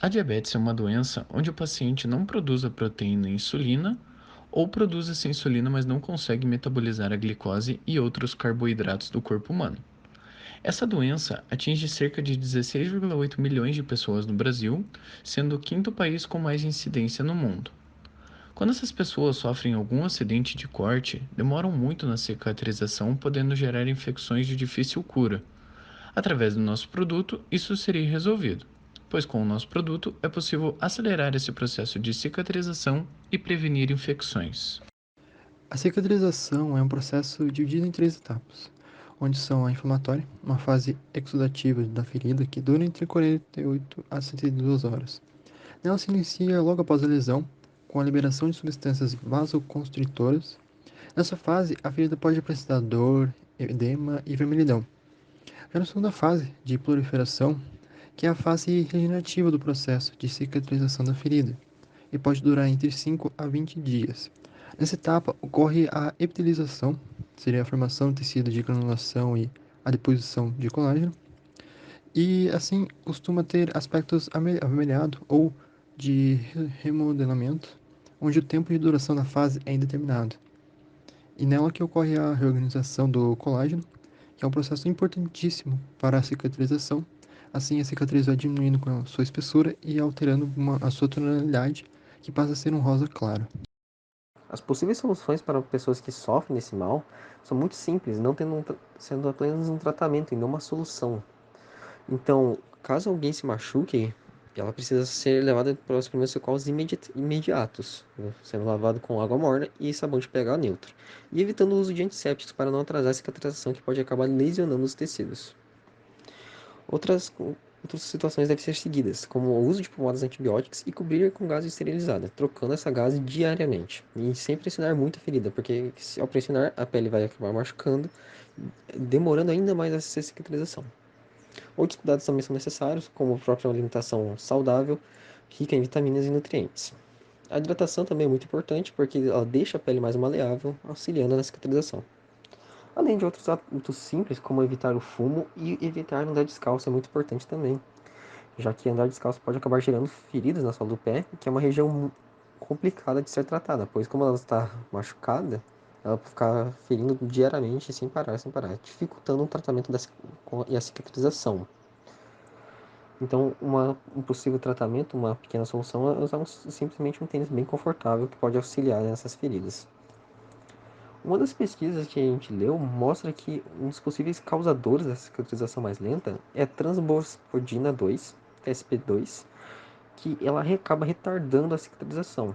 A diabetes é uma doença onde o paciente não produz a proteína insulina ou produz essa insulina, mas não consegue metabolizar a glicose e outros carboidratos do corpo humano. Essa doença atinge cerca de 16,8 milhões de pessoas no Brasil, sendo o quinto país com mais incidência no mundo. Quando essas pessoas sofrem algum acidente de corte, demoram muito na cicatrização, podendo gerar infecções de difícil cura. Através do nosso produto, isso seria resolvido, pois com o nosso produto é possível acelerar esse processo de cicatrização e prevenir infecções. A cicatrização é um processo dividido em três etapas, onde são a inflamatória, uma fase exudativa da ferida que dura entre 48 a 72 horas. Ela se inicia logo após a lesão, com a liberação de substâncias vasoconstritoras. Nessa fase, a ferida pode apresentar dor, edema e vermelhidão. Já na segunda fase, de proliferação, que é a fase regenerativa do processo de cicatrização da ferida, e pode durar entre 5 a 20 dias. Nessa etapa, ocorre a epitelização, seria a formação do tecido de granulação e a deposição de colágeno, e assim costuma ter aspectos avermelhado ou de remodelamento, onde o tempo de duração da fase é indeterminado. E nela que ocorre a reorganização do colágeno, que é um processo importantíssimo para a cicatrização. Assim, a cicatriz vai diminuindo com a sua espessura e alterando a sua tonalidade, que passa a ser um rosa claro. As possíveis soluções para pessoas que sofrem desse mal são muito simples, não sendo apenas um tratamento e não uma solução. Então, caso alguém se machuque, ela precisa ser levada para os primeiros socorros imediatos, né? Sendo lavado com água morna e sabão de pH neutro, e evitando o uso de antissépticos para não atrasar a cicatrização que pode acabar lesionando os tecidos. Outras, outras situações devem ser seguidas, como o uso de pomadas antibióticas e cobrir com gás esterilizada, trocando essa gás diariamente. E sem pressionar muito a ferida, porque ao pressionar a pele vai acabar machucando, demorando ainda mais essa cicatrização. Outros cuidados também são necessários, como a própria alimentação saudável, rica em vitaminas e nutrientes. A hidratação também é muito importante, porque ela deixa a pele mais maleável, auxiliando na cicatrização. Além de outros hábitos simples, como evitar o fumo e evitar andar descalço, é muito importante também, já que andar descalço pode acabar gerando feridas na sola do pé, que é uma região complicada de ser tratada, pois como ela está machucada, ela vai ficar ferindo diariamente, sem parar, dificultando o tratamento e a cicatrização. Então, um possível tratamento, uma pequena solução, é usar simplesmente um tênis bem confortável que pode auxiliar nessas feridas. Uma das pesquisas que a gente leu mostra que um dos possíveis causadores da cicatrização mais lenta é a transborspodina 2, TSP2, que ela acaba retardando a cicatrização.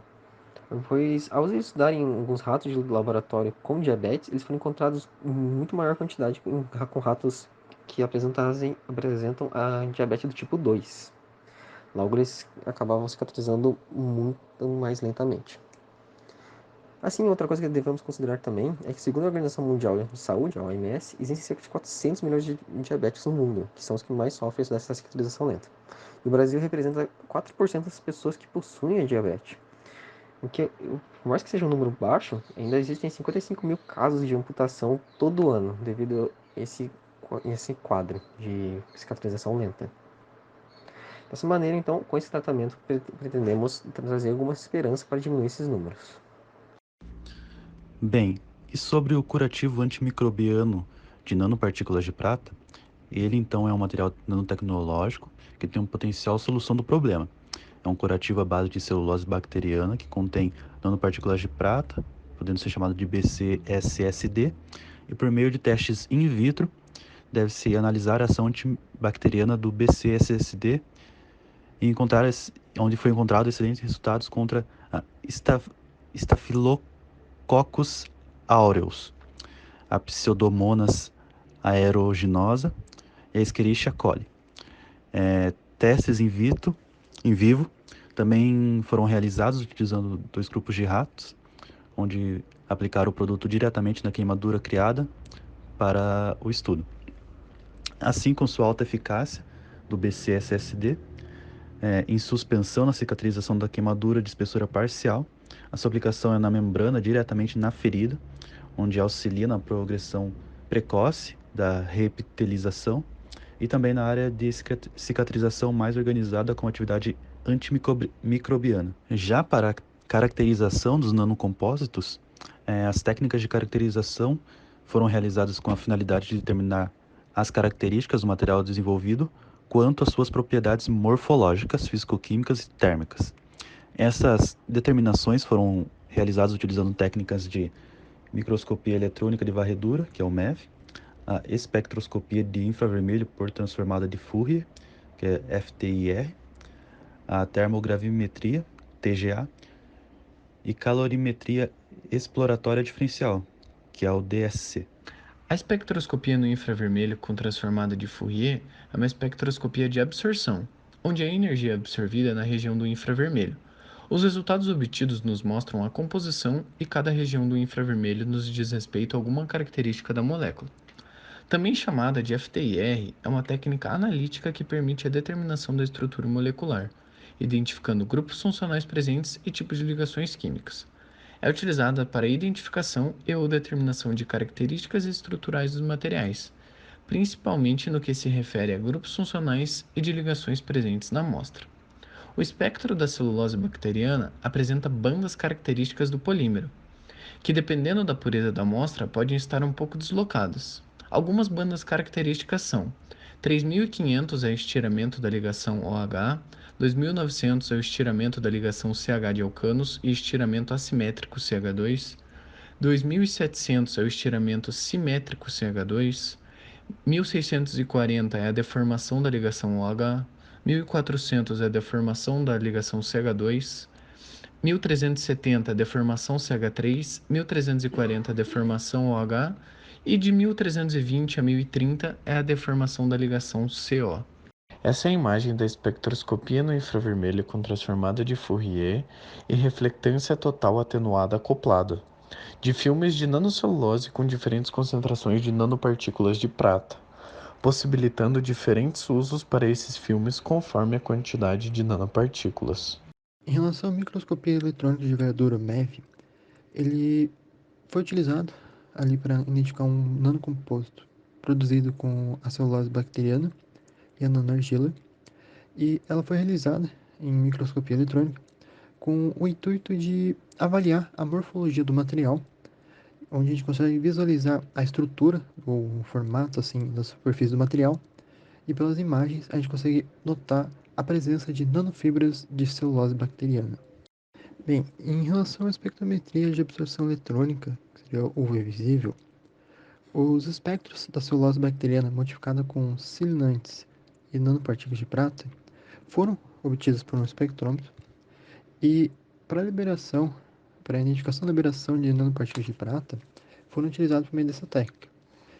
Pois, ao estudarem alguns ratos de laboratório com diabetes, eles foram encontrados em muito maior quantidade com ratos que apresentam a diabetes do tipo 2. Logo, eles acabavam cicatrizando muito mais lentamente. Assim, outra coisa que devemos considerar também é que, segundo a Organização Mundial de Saúde, a OMS, existem cerca de 400 milhões de diabéticos no mundo, que são os que mais sofrem dessa cicatrização lenta. E o Brasil representa 4% das pessoas que possuem a diabetes. Porque, por mais que seja um número baixo, ainda existem 55 mil casos de amputação todo ano, devido a esse quadro de cicatrização lenta. Dessa maneira, então, com esse tratamento, pretendemos trazer alguma esperança para diminuir esses números. Bem, e sobre o curativo antimicrobiano de nanopartículas de prata? Ele então é um material nanotecnológico que tem um potencial solução do problema. É um curativo à base de celulose bacteriana que contém nanopartículas de prata, podendo ser chamado de BCSSD, e por meio de testes in vitro, deve-se analisar a ação antibacteriana do BCSSD e encontrar onde foi encontrado excelentes resultados contra a Staphylococcus aureus, a Pseudomonas aeruginosa e a Escherichia coli. Testes em vivo, também foram realizados utilizando 2 grupos de ratos, onde aplicaram o produto diretamente na queimadura criada para o estudo. Assim, com sua alta eficácia do BCSSD, em suspensão na cicatrização da queimadura de espessura parcial, a sua aplicação é na membrana, diretamente na ferida, onde auxilia na progressão precoce da reepitelização e também na área de cicatrização mais organizada com atividade antimicrobiana. Já para a caracterização dos nanocompósitos, as técnicas de caracterização foram realizadas com a finalidade de determinar as características do material desenvolvido quanto às suas propriedades morfológicas, físico-químicas e térmicas. Essas determinações foram realizadas utilizando técnicas de microscopia eletrônica de varredura, que é o MEV, a espectroscopia de infravermelho por transformada de Fourier, que é FTIR, a termogravimetria, TGA, e calorimetria exploratória diferencial, que é o DSC. A espectroscopia no infravermelho com transformada de Fourier é uma espectroscopia de absorção, onde a energia é absorvida na região do infravermelho. Os resultados obtidos nos mostram a composição e cada região do infravermelho nos diz respeito a alguma característica da molécula. Também chamada de FTIR, é uma técnica analítica que permite a determinação da estrutura molecular, identificando grupos funcionais presentes e tipos de ligações químicas. É utilizada para a identificação e/ou determinação de características estruturais dos materiais, principalmente no que se refere a grupos funcionais e de ligações presentes na amostra. O espectro da celulose bacteriana apresenta bandas características do polímero, que dependendo da pureza da amostra podem estar um pouco deslocadas. Algumas bandas características são 3.500 é o estiramento da ligação OH, 2.900 é o estiramento da ligação CH de alcanos e estiramento assimétrico CH2, 2.700 é o estiramento simétrico CH2, 1.640 é a deformação da ligação OH, 1.400 é a deformação da ligação CH2, 1.370 deformação CH3, 1.340 deformação OH e de 1.320 a 1.030 é a deformação da ligação CO. Essa é a imagem da espectroscopia no infravermelho com transformada de Fourier e reflectância total atenuada acoplada, de filmes de nanocelulose com diferentes concentrações de nanopartículas de prata, possibilitando diferentes usos para esses filmes conforme a quantidade de nanopartículas. Em relação à microscopia eletrônica de varredura MEV, ele foi utilizado ali para identificar um nanocompósito produzido com a celulose bacteriana e a nanoargila, e ela foi realizada em microscopia eletrônica com o intuito de avaliar a morfologia do material, onde a gente consegue visualizar a estrutura ou o formato assim da superfície do material, e pelas imagens a gente consegue notar a presença de nanofibras de celulose bacteriana. Bem, em relação à espectrometria de absorção eletrônica, que seria o UV visível, os espectros da celulose bacteriana modificada com silinantes e nanopartículas de prata foram obtidos por um espectrômetro e para a identificação da liberação de nanopartículas de prata, foram utilizados por meio dessa técnica.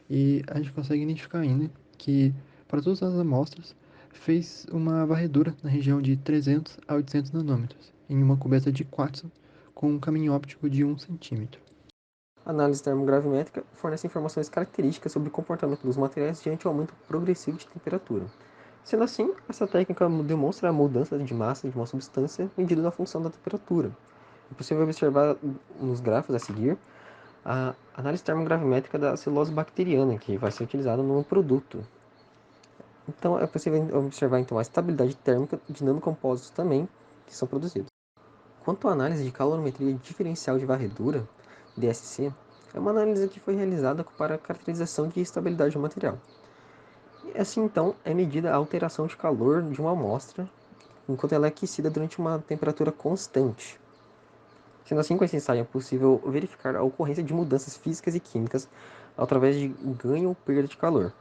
E a gente consegue identificar ainda que, para todas as amostras, fez uma varredura na região de 300 a 800 nanômetros, em uma coberta de quartzo com um caminho óptico de 1 centímetro. A análise termogravimétrica fornece informações características sobre o comportamento dos materiais diante do aumento progressivo de temperatura. Sendo assim, essa técnica demonstra a mudança de massa de uma substância medida na função da temperatura. É possível observar nos gráficos a seguir a análise termogravimétrica da celulose bacteriana, que vai ser utilizada no produto. Então, é possível observar então, a estabilidade térmica de nanocompósitos também que são produzidos. Quanto à análise de calorimetria diferencial de varredura, DSC, é uma análise que foi realizada para a caracterização de estabilidade do material. E assim, então, é medida a alteração de calor de uma amostra enquanto ela é aquecida durante uma temperatura constante. Sendo assim, com esse ensaio é possível verificar a ocorrência de mudanças físicas e químicas através de ganho ou perda de calor.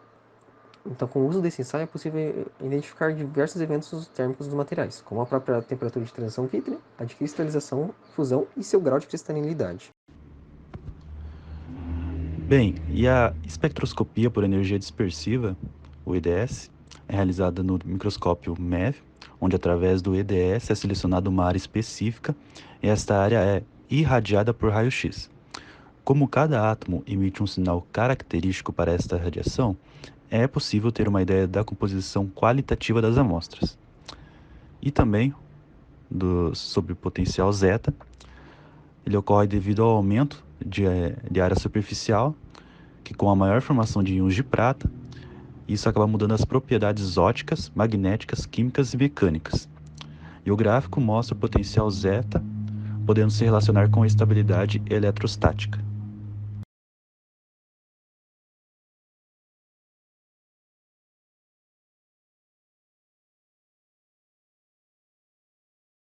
Então, com o uso desse ensaio é possível identificar diversos eventos térmicos dos materiais, como a própria temperatura de transição vítrea, a de cristalização, fusão e seu grau de cristalinidade. Bem, e a espectroscopia por energia dispersiva, o EDS, é realizada no microscópio MEV, onde através do EDS é selecionada uma área específica e esta área é irradiada por raio-x. Como cada átomo emite um sinal característico para esta radiação, é possível ter uma ideia da composição qualitativa das amostras. E também sobre o potencial zeta, ele ocorre devido ao aumento de área superficial, que com a maior formação de íons de prata, isso acaba mudando as propriedades ópticas, magnéticas, químicas e mecânicas. E o gráfico mostra o potencial zeta, podendo se relacionar com a estabilidade eletrostática.